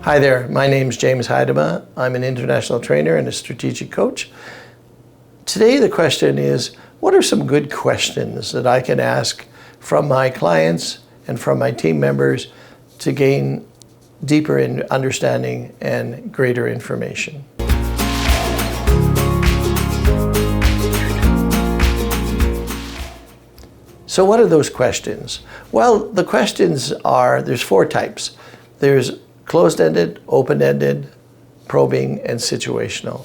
Hi there, my name's James Heidema. I'm an international trainer and a strategic coach. Today the question is, what are some good questions that I can ask from my clients and from my team members to gain deeper in understanding and greater information? So what are those questions? Well, the questions are, there's four types. There's closed-ended, open-ended, probing, and situational.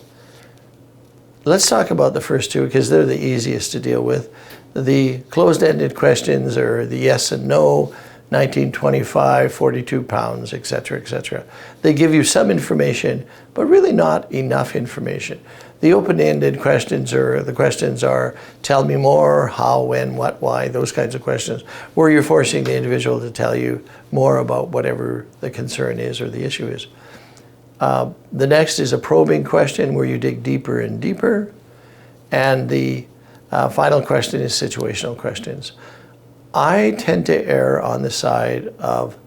Let's talk about the first two because they're the easiest to deal with. The closed-ended questions are the yes and no, 1925, 42 pounds, etc., etc. They give you some information, but really not enough information. The open-ended questions are tell me more, how, when, what, why, those kinds of questions, where you're forcing the individual to tell you more about whatever the concern is or the issue is. The next is a probing question where you dig deeper and deeper. And the final question is situational questions. I tend to err on the side of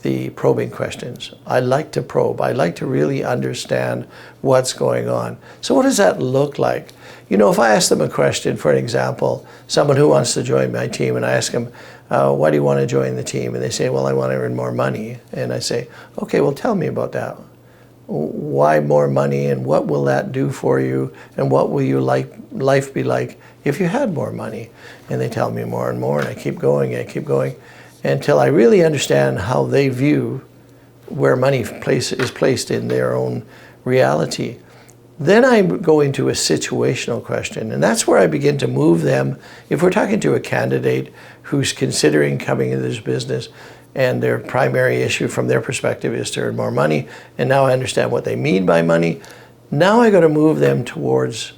the probing questions. I like to probe. I like to really understand what's going on. So what does that look like? You know, if I ask them a question, for an example, someone who wants to join my team, and I ask them, why do you want to join the team? And they say, well, I want to earn more money. And I say, okay, well, tell me about that. Why more money, and what will that do for you, and what will your life be like if you had more money? And they tell me more and more, and I keep going until I really understand how they view where money is placed in their own reality. Then I go into a situational question, and that's where I begin to move them. If we're talking to a candidate who's considering coming into this business, and their primary issue from their perspective is to earn more money, and now I understand what they mean by money, now I got to move them towards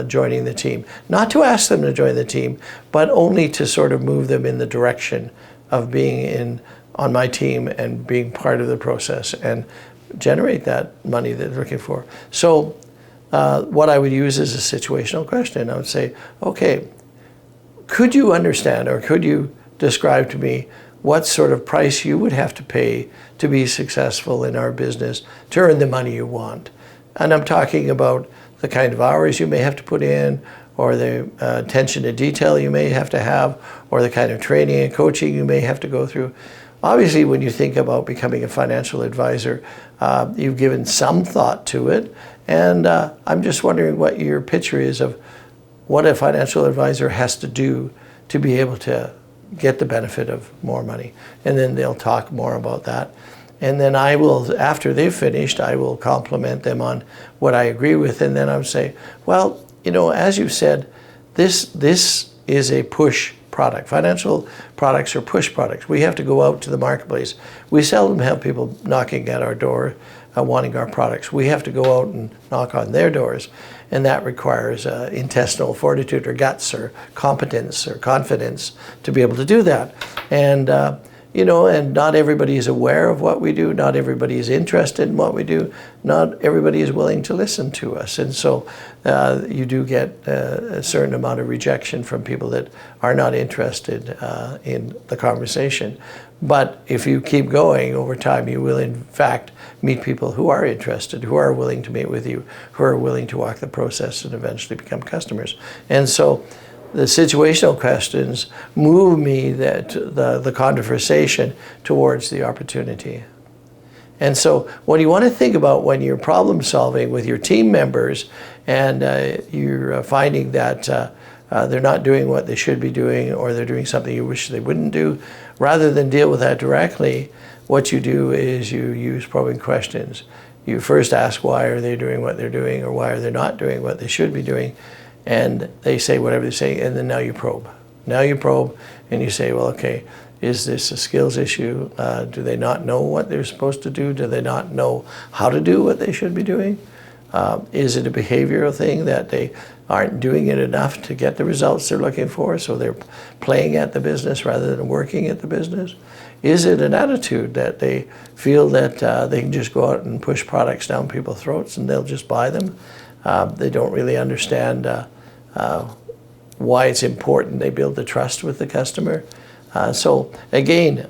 joining the team. Not to ask them to join the team, but only to sort of move them in the direction of being on my team and being part of the process and generate that money that they're looking for. So what I would use is a situational question. I would say, okay, could you understand or could you describe to me what sort of price you would have to pay to be successful in our business to earn the money you want? And I'm talking about the kind of hours you may have to put in, or the attention to detail you may have to have, or the kind of training and coaching you may have to go through. Obviously, when you think about becoming a financial advisor, you've given some thought to it, and I'm just wondering what your picture is of what a financial advisor has to do to be able to get the benefit of more money. And then they'll talk more about that. And then I will, after they've finished, I will compliment them on what I agree with, and then I would say, well, you know, as you said, this is a push product. Financial products are push products. We have to go out to the marketplace. We seldom have people knocking at our door wanting our products. We have to go out and knock on their doors, and that requires intestinal fortitude or guts or competence or confidence to be able to do that. And you know, and not everybody is aware of what we do. Not everybody is interested in what we do. Not everybody is willing to listen to us. And so you do get a certain amount of rejection from people that are not interested in the conversation. But if you keep going over time, you will in fact meet people who are interested, who are willing to meet with you, who are willing to walk the process and eventually become customers. And so the situational questions move me the conversation towards the opportunity. And so what you want to think about when you're problem solving with your team members and you're finding that they're not doing what they should be doing, or they're doing something you wish they wouldn't do, rather than deal with that directly, what you do is you use probing questions. You first ask why are they doing what they're doing, or why are they not doing what they should be doing, and they say whatever they say, and then now you probe. Now you probe and you say, well, okay, is this a skills issue? Do they not know what they're supposed to do? Do they not know how to do what they should be doing? Is it a behavioral thing that they aren't doing it enough to get the results they're looking for, so they're playing at the business rather than working at the business? Is it an attitude that they feel that they can just go out and push products down people's throats and they'll just buy them? They don't really understand why it's important they build the trust with the customer. So again,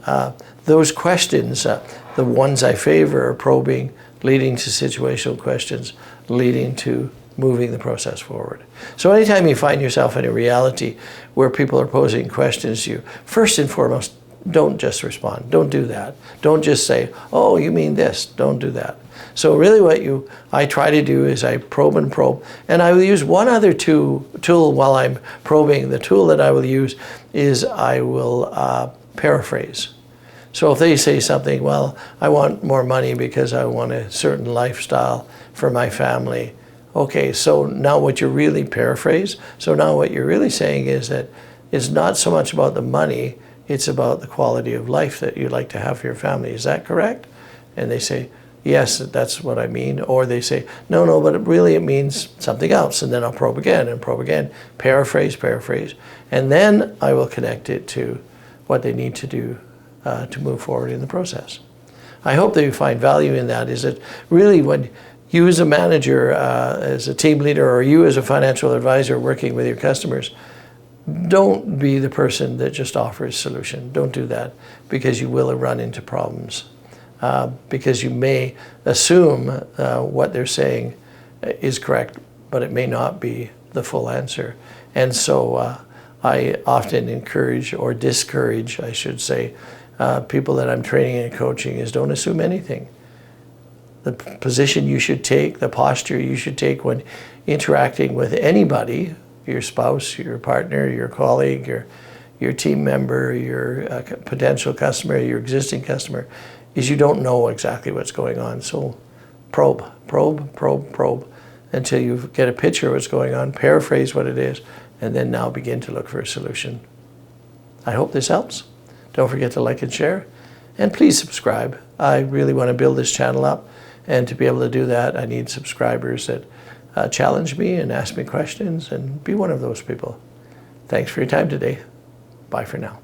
those questions, the ones I favor are probing, leading to situational questions, leading to moving the process forward. So anytime you find yourself in a reality where people are posing questions to you, first and foremost, don't just respond. Don't do that. Don't just say, oh, you mean this. Don't do that. So really what I try to do is I probe and probe. And I will use one other tool while I'm probing. The tool that I will use is I will paraphrase. So if they say something, well, I want more money because I want a certain lifestyle for my family. Okay, so now what you're really paraphrase. So now what you're really saying is that it's not so much about the money, it's about the quality of life that you'd like to have for your family. Is that correct? And they say, yes, that's what I mean. Or they say, no, but it means something else. And then I'll probe again and probe again, paraphrase. And then I will connect it to what they need to do to move forward in the process. I hope that you find value in that. Is that really when you as a manager, as a team leader, or you as a financial advisor working with your customers, don't be the person that just offers solution. Don't do that, because you will run into problems. Because you may assume what they're saying is correct, but it may not be the full answer. And so I often encourage, or discourage, I should say, people that I'm training and coaching is don't assume anything. The position you should take, the posture you should take when interacting with anybody, your spouse, your partner, your colleague, your team member, your potential customer, your existing customer, is you don't know exactly what's going on. So probe until you get a picture of what's going on, paraphrase what it is, and then now begin to look for a solution. I hope this helps. Don't forget to like and share, and please subscribe. I really want to build this channel up, and to be able to do that, I need subscribers that challenge me and ask me questions, and be one of those people. Thanks for your time today. Bye for now.